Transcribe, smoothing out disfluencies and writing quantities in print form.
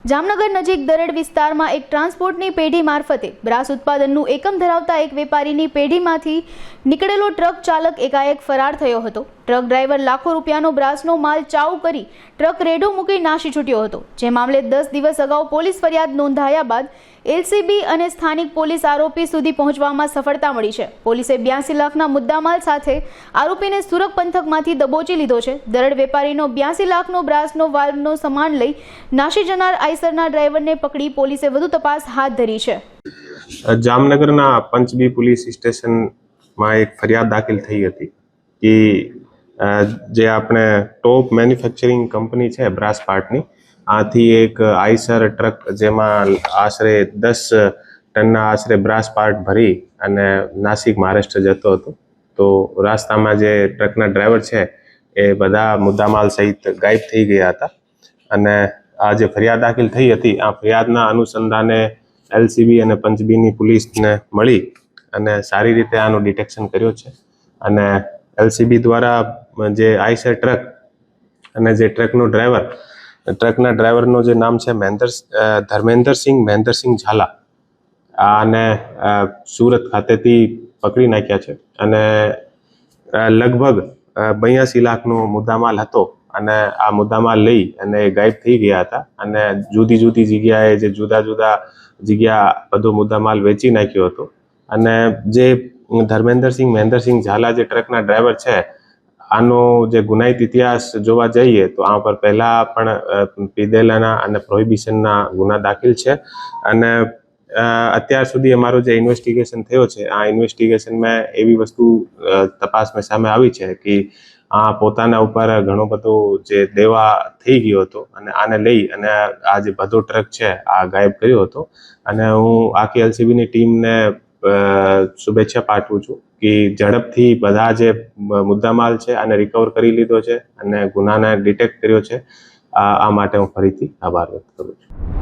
જામનગર નજીક દરેડ વિસ્તારમાં એક ટ્રાન્સપોર્ટની પેઢી મારફતે બ્રાસ ઉત્પાદનનું એકમ ધરાવતા એક વેપારીની પેઢીમાંથી નીકળેલો ટ્રક ચાલક એકાએક ફરાર થયો હતો। ટ્રક ડ્રાઈવર લાખો રૂપિયાનો બ્રાસનો માલ ચાઉ કરી ટ્રક રેડો મૂકી નાસી છૂટ્યો હતો, જે મામલે 10 દિવસ અગાઉ પોલીસ ફરિયાદ નોંધાયા બાદ એલસીબી અને સ્થાનિક પોલીસ આરોપી સુધી પહોંચવામાં સફળતા મળી છે। પોલીસે 82 લાખના મુદ્દામાલ સાથે આરોપીને સુરત પંથકમાંથી દબોચી લીધો છે। દરડ વેપારીનો 82 લાખનો બ્રાસનો વાલ્વનો સામાન લઈ નાસી જનાર આઈસરના ડ્રાઈવરને પકડી પોલીસે વધુ તપાસ હાથ ધરી છે। જામનગરના પંચબી પોલીસ સ્ટેશનમાં એક ફરિયાદ દાખલ થઈ હતી કે જે આપણે ટોપ મેન્યુફેક્ચરિંગ કંપની છે બ્રાસ પાર્ટની, આથી એક આઈસર ટ્રક જેમાં આશરે 10 ટનના આશરે બ્રાસ પાર્ટ ભરી અને નાસિક મહારાષ્ટ્ર જતો હતો। તો રસ્તામાં જે ટ્રકના ડ્રાઈવર છે એ બધા મુદ્દામાલ સહિત ગાયબ થઈ ગયા હતા અને આ જે ફરિયાદ દાખલ થઈ હતી આ ફરિયાદના અનુસંધાને એલસીબી અને પંચબીની પોલીસને મળી અને સારી રીતે આનું ડિટેક્શન કર્યો છે અને એલસીબી દ્વારા જે આઈસર ટ્રક અને જે ટ્રકના ડ્રાઈવરનું જે નામ છે ધર્મેન્દ્રસિંહ ઝાલા, આને સુરત ખાતેથી પકડી નાખ્યા છે અને લગભગ 82 લાખનો મુદ્દામાલ હતો અને આ મુદ્દામાલ લઈ અને ગાયબ થઈ ગયા હતા અને જુદી જુદી જગ્યાએ જે જુદા જગ્યા બધો મુદ્દામાલ વેચી નાખ્યો હતો। અને જે ધર્મેન્દ્રસિંહ ઝાલા જે ટ્રકના ડ્રાઈવર છે આનો જે ગુનાહિત ઇતિહાસ જોવા જઈએ તો આ પર પહેલા પણ પીધેલાના અને પ્રોહિબિશનના ગુના દાખલ છે અને અત્યાર સુધી અમારો જે ઇન્વેસ્ટિગેશન થયો છે આ ઇન્વેસ્ટિગેશનમાં એવી વસ્તુ તપાસમાં સામે આવી છે કે આ પોતાના ઉપર ઘણો બધો જે દેવા થઈ ગયો હતો અને આને લઈ અને આ જે બધો ટ્રક છે આ ગાયબ કર્યો હતો અને હું આખી એલસીબીની ટીમને શુભેચ્છા પાઠવું છું કે ઝડપથી બધા જે મુદ્દામાલ છે આને રિકવર કરી લીધો છે અને ગુનાને ડિટેક્ટ કર્યો છે। આ માટે હું ફરીથી આભાર વ્યક્ત કરું છું।